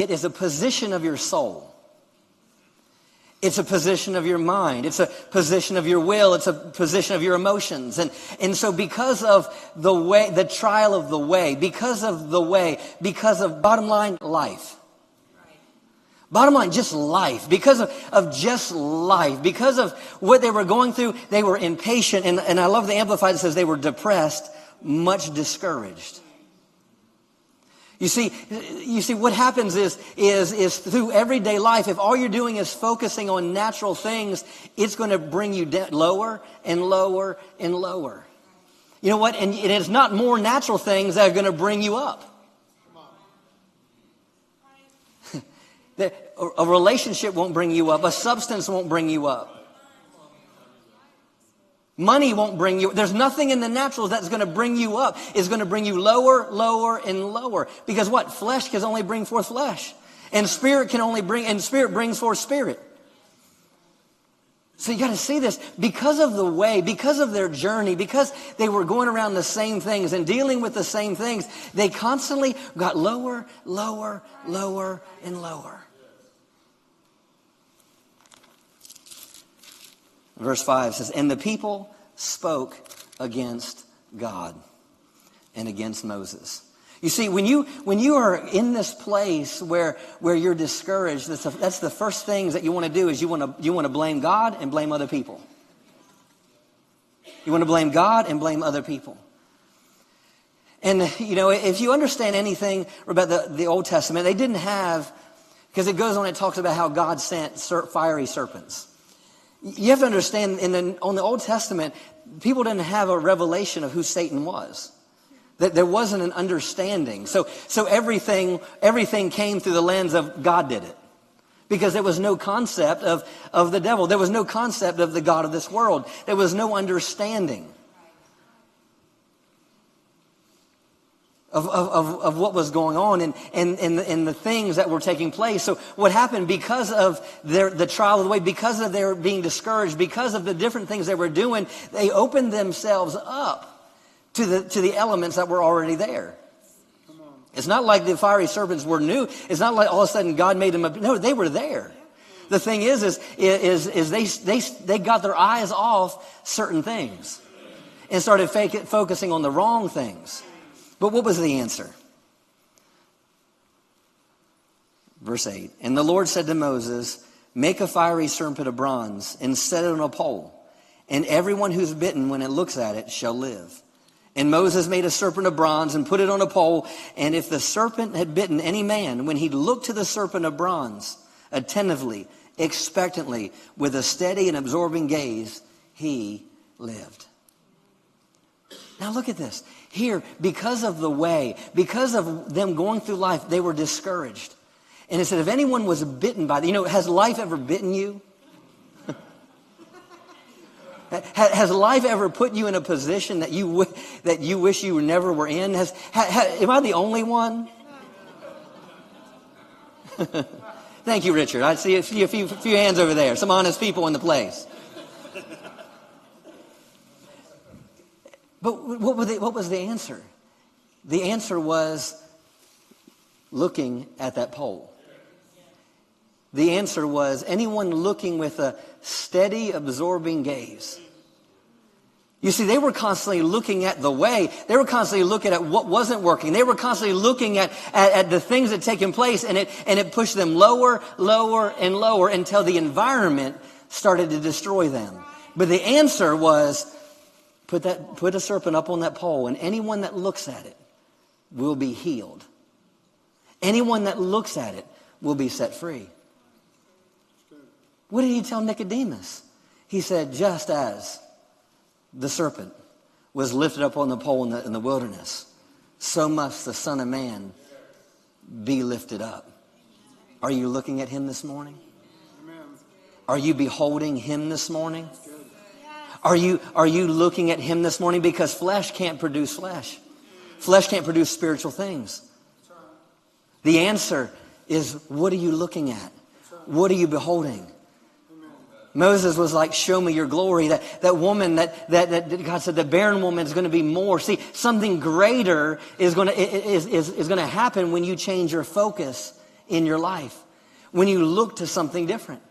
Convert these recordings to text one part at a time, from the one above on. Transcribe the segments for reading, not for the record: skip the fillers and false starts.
It is a position of your soul. It's a position of your mind. It's a position of your will. It's a position of your emotions. And so because of the way, the trial of the way, because of bottom line, life. Bottom line, just life. Because of just life. Because of what they were going through, they were impatient. And I love the Amplified that says they were depressed, much discouraged. You see, what happens is through everyday life, if all you're doing is focusing on natural things, it's going to bring you lower and lower and lower. You know what? And it's not more natural things that are going to bring you up. A relationship won't bring you up. A substance won't bring you up. Money won't bring you. There's nothing in the natural that's going to bring you up. It's going to bring you lower, lower, and lower. Because what? Flesh can only bring forth flesh. And spirit brings forth spirit. So you got to see this. Because of the way, because of their journey, because they were going around the same things and dealing with the same things, they constantly got lower, lower, lower, and lower. Verse 5 says, and the people spoke against God and against Moses. You see, when you are in this place where you're discouraged, that's the first things that you want to do is you want to blame God and blame other people. You want to blame God and blame other people. And, if you understand anything about the Old Testament, they didn't have, because it goes on, it talks about how God sent fiery serpents. You have to understand, on the Old Testament, people didn't have a revelation of who Satan was. That there wasn't an understanding. So everything came through the lens of God did it. Because there was no concept of the devil. There was no concept of the God of this world. There was no understanding of what was going on and the things that were taking place. So what happened because of the trial of the way, because of their being discouraged, because of the different things they were doing, they opened themselves up to the elements that were already there. It's not like the fiery serpents were new. It's not like all of a sudden God made them no, they were there. The thing is they got their eyes off certain things and started focusing on the wrong things. But what was the answer? Verse 8, and the Lord said to Moses, make a fiery serpent of bronze and set it on a pole, and everyone who's bitten when it looks at it shall live. And Moses made a serpent of bronze and put it on a pole, and if the serpent had bitten any man, when he looked to the serpent of bronze, attentively, expectantly, with a steady and absorbing gaze, he lived. Now look at this. Here, because of the way, because of them going through life, they were discouraged. And it said, if anyone was bitten by, has life ever bitten you? Has life ever put you in a position that you wish you never were in? Am I the only one? Thank you, Richard. I see a few hands over there. Some honest people in the place. But what was the answer? The answer was looking at that pole. The answer was anyone looking with a steady, absorbing gaze. You see, they were constantly looking at the way. They were constantly looking at what wasn't working. They were constantly looking at the things that had taken place, and it pushed them lower, lower, and lower until the environment started to destroy them. But the answer was, put a serpent up on that pole, and anyone that looks at it will be healed. Anyone that looks at it will be set free. What did he tell Nicodemus? He said, just as the serpent was lifted up on the pole in the wilderness, so must the Son of Man be lifted up. Are you looking at him this morning? Are you beholding him this morning? Are you looking at him this morning? Because flesh can't produce flesh. Flesh can't produce spiritual things. The answer is, what are you looking at? What are you beholding? Moses was like, show me your glory. That woman that God said, the barren woman is going to be more. See, something greater is going to happen when you change your focus in your life when you look to something different.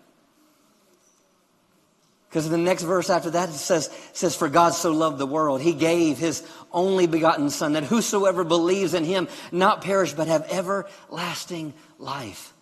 Because the next verse after that it says, for God so loved the world, he gave his only begotten Son, that whosoever believes in him not perish but have everlasting life.